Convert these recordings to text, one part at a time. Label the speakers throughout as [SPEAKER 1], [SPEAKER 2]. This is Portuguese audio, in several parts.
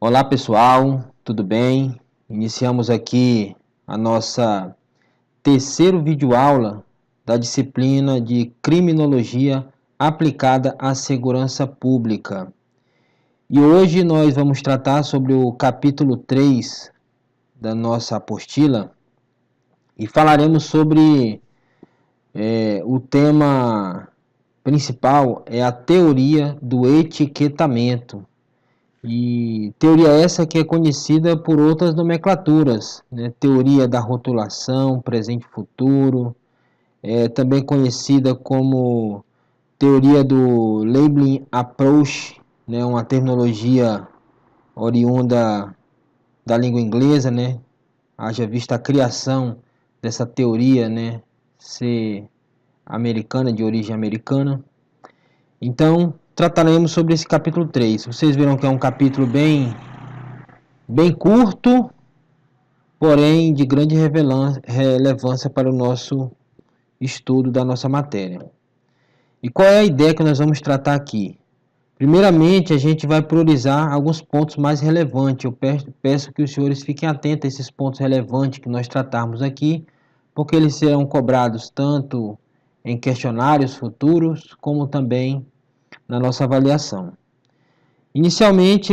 [SPEAKER 1] Olá pessoal, tudo bem? Iniciamos aqui a nossa terceira videoaula da disciplina de Criminologia aplicada à segurança pública. E hoje nós vamos tratar sobre o capítulo 3 da nossa apostila e falaremos sobre o tema principal, é a teoria do etiquetamento. E teoria essa que é conhecida por outras nomenclaturas, né? Teoria da rotulação, presente e futuro, também conhecida como teoria do labeling approach, né? Uma terminologia oriunda da língua inglesa, né? Haja vista a criação dessa teoria, né? Ser americana, de origem americana. Então, trataremos sobre esse capítulo 3. Vocês viram que é um capítulo bem curto, porém de grande relevância para o nosso estudo da nossa matéria. E qual é a ideia que nós vamos tratar aqui? Primeiramente, a gente vai priorizar alguns pontos mais relevantes. Eu peço que os senhores fiquem atentos a esses pontos relevantes que nós tratarmos aqui, porque eles serão cobrados tanto em questionários futuros, como também na nossa avaliação. Inicialmente,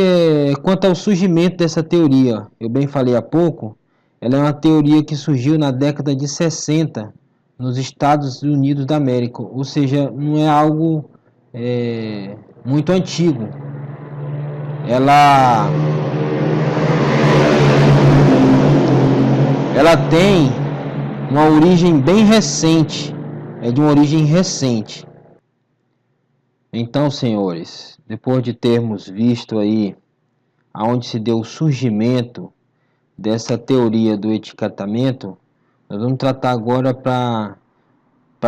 [SPEAKER 1] quanto ao surgimento dessa teoria, eu bem falei há pouco, ela é uma teoria que surgiu na década de 60 nos Estados Unidos da América, ou seja, não é algo muito antigo. Ela tem uma origem bem recente, é de uma origem recente. Então, senhores, depois de termos visto aí aonde se deu o surgimento dessa teoria do etiquetamento, nós vamos tratar agora para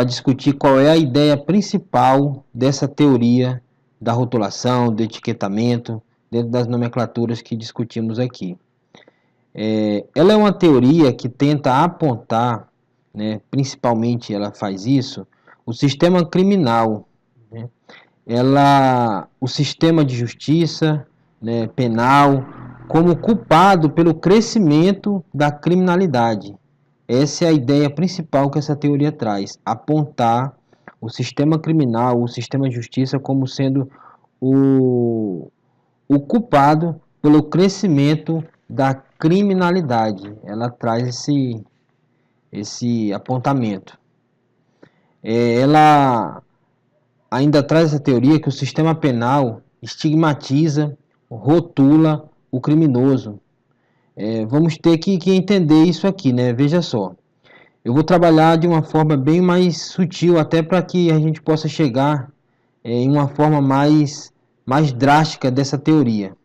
[SPEAKER 1] discutir qual é a ideia principal dessa teoria da rotulação, do etiquetamento, dentro das nomenclaturas que discutimos aqui. Ela é uma teoria que tenta apontar, né, principalmente ela faz isso, o sistema criminal, né? O sistema de justiça, né, penal, como culpado pelo crescimento da criminalidade. Essa é a ideia principal que essa teoria traz, apontar o sistema criminal, o sistema de justiça como sendo o culpado pelo crescimento da criminalidade. Ela traz esse apontamento. Ela ainda traz essa teoria que o sistema penal estigmatiza, rotula o criminoso. Vamos ter que entender isso aqui, né? Veja só. Eu vou trabalhar de uma forma bem mais sutil, até para que a gente possa chegar em uma forma mais drástica dessa teoria,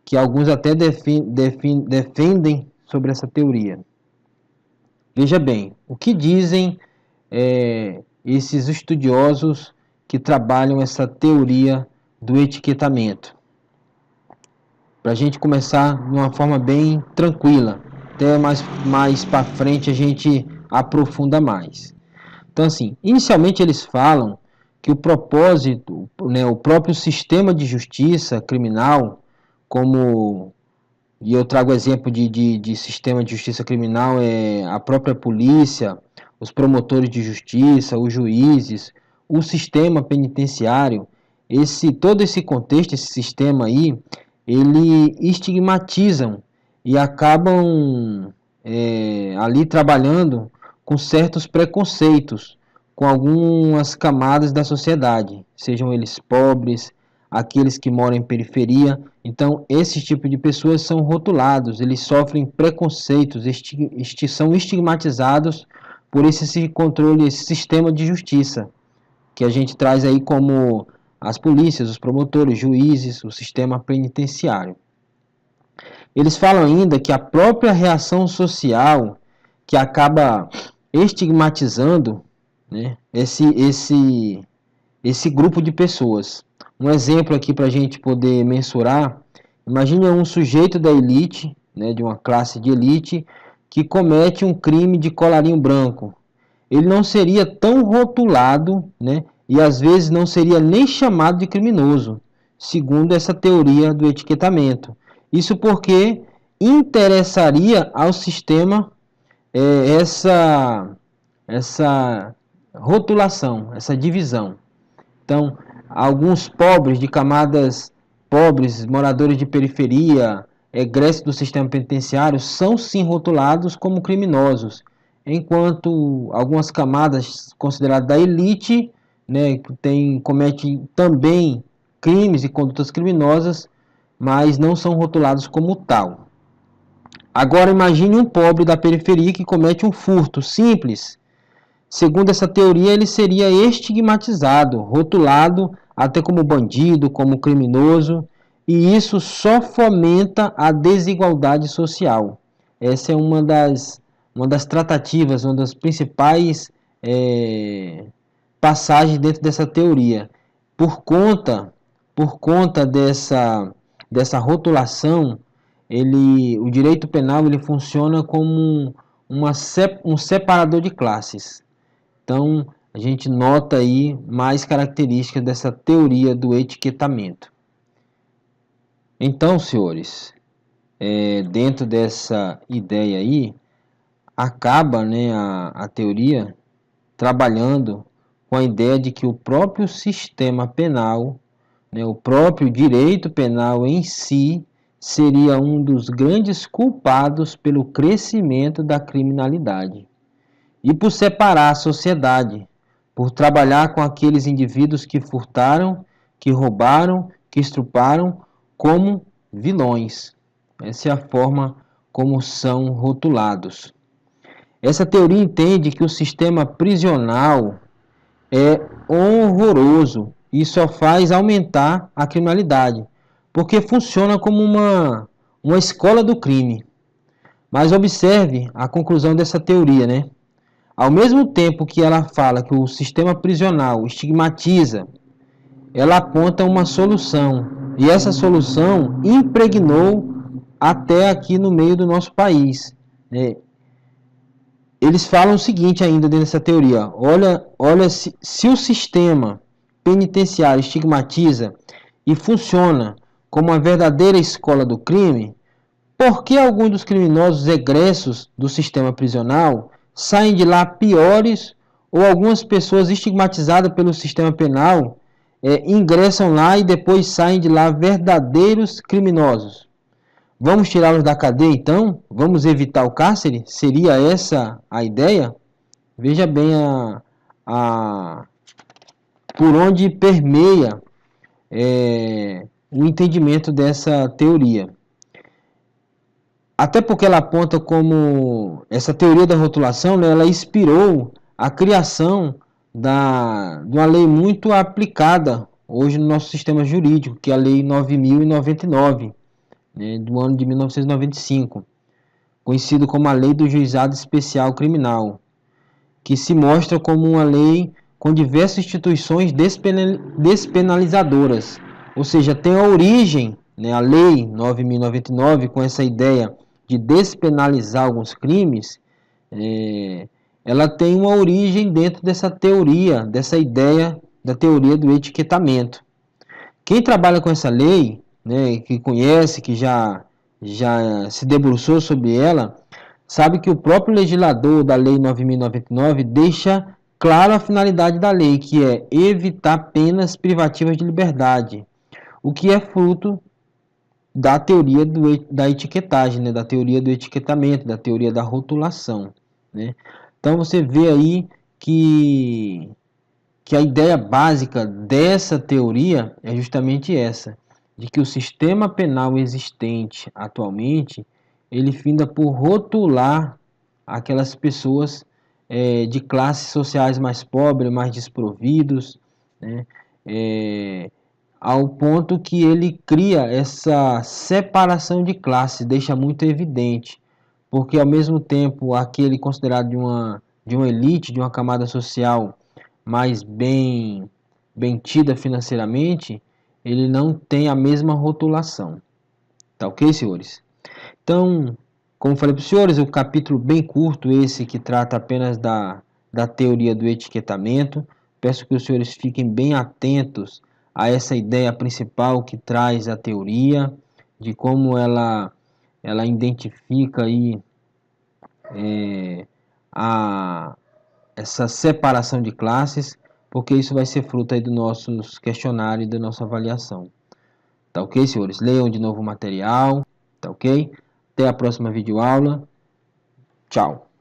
[SPEAKER 1] que alguns até defendem sobre essa teoria. Veja bem, o que dizem esses estudiosos que trabalham essa teoria do etiquetamento? Para a gente começar de uma forma bem tranquila, até mais para frente a gente aprofunda mais. Então, assim, inicialmente eles falam que o propósito, né, o próprio sistema de justiça criminal, e eu trago exemplo de sistema de justiça criminal, a própria polícia, os promotores de justiça, os juízes, o sistema penitenciário, todo esse contexto, esse sistema aí, ele estigmatizam e acabam ali trabalhando com certos preconceitos com algumas camadas da sociedade, sejam eles pobres, aqueles que moram em periferia. Então, esses tipos de pessoas são rotulados, eles sofrem preconceitos, são estigmatizados por esse controle, esse sistema de justiça, que a gente traz aí como as polícias, os promotores, juízes, o sistema penitenciário. Eles falam ainda que a própria reação social que acaba estigmatizando, né, esse grupo de pessoas. Um exemplo aqui para a gente poder mensurar: imagine um sujeito da elite, né, de uma classe de elite, que comete um crime de colarinho branco. Ele não seria tão rotulado, né, e às vezes não seria nem chamado de criminoso, segundo essa teoria do etiquetamento. Isso porque interessaria ao sistema essa rotulação, essa divisão. Então, alguns pobres de camadas pobres, moradores de periferia, egressos do sistema penitenciário, são sim rotulados como criminosos, enquanto algumas camadas consideradas da elite, né, cometem também crimes e condutas criminosas, mas não são rotulados como tal. Agora imagine um pobre da periferia que comete um furto simples. Segundo essa teoria, ele seria estigmatizado, rotulado até como bandido, como criminoso, e isso só fomenta a desigualdade social. Essa é uma das tratativas, uma das principais passagens dentro dessa teoria. Por conta, por conta dessa rotulação, o direito penal ele funciona como um separador de classes. Então, a gente nota aí mais características dessa teoria do etiquetamento. Então, senhores, dentro dessa ideia aí, acaba, né, a teoria trabalhando com a ideia de que o próprio sistema penal, né, o próprio direito penal em si, seria um dos grandes culpados pelo crescimento da criminalidade. E por separar a sociedade, por trabalhar com aqueles indivíduos que furtaram, que roubaram, que estupraram, como vilões. Essa é a forma como são rotulados. Essa teoria entende que o sistema prisional é horroroso e só faz aumentar a criminalidade, porque funciona como uma escola do crime. Mas observe a conclusão dessa teoria, né? Ao mesmo tempo que ela fala que o sistema prisional estigmatiza, ela aponta uma solução. E essa solução impregnou até aqui no meio do nosso país. Eles falam o seguinte ainda dentro dessa teoria. Olha se o sistema penitenciário estigmatiza e funciona como uma verdadeira escola do crime, por que alguns dos criminosos egressos do sistema prisional saem de lá piores, ou algumas pessoas estigmatizadas pelo sistema penal ingressam lá e depois saem de lá verdadeiros criminosos? Vamos tirá-los da cadeia então? Vamos evitar o cárcere? Seria essa a ideia? Veja bem por onde permeia o entendimento dessa teoria. Até porque ela aponta como essa teoria da rotulação, né, ela inspirou a criação de uma lei muito aplicada hoje no nosso sistema jurídico, que é a Lei 9.099, né, do ano de 1995, conhecido como a Lei do Juizado Especial Criminal, que se mostra como uma lei com diversas instituições despenalizadoras, ou seja, tem a origem, né, a Lei 9.099, com essa ideia de despenalizar alguns crimes, ela tem uma origem dentro dessa teoria, dessa ideia da teoria do etiquetamento. Quem trabalha com essa lei, né, que conhece, que já se debruçou sobre ela, sabe que o próprio legislador da Lei 9.099 deixa claro a finalidade da lei, que é evitar penas privativas de liberdade, o que é fruto da teoria da etiquetagem, né, da teoria do etiquetamento, da teoria da rotulação, né? Então você vê aí que a ideia básica dessa teoria é justamente essa, de que o sistema penal existente atualmente, ele finda por rotular aquelas pessoas de classes sociais mais pobres, mais desprovidos, né? Ao ponto que ele cria essa separação de classes, deixa muito evidente, porque ao mesmo tempo aquele considerado de uma elite, de uma camada social mais bem tida financeiramente, ele não tem a mesma rotulação. Tá ok, senhores? Então, como falei para os senhores, é um capítulo bem curto esse que trata apenas da teoria do etiquetamento. Peço que os senhores fiquem bem atentos a essa ideia principal que traz a teoria, de como ela identifica aí essa separação de classes, porque isso vai ser fruto aí do nosso questionário e da nossa avaliação. Tá ok, senhores? Leiam de novo o material, tá ok? Até a próxima videoaula. Tchau!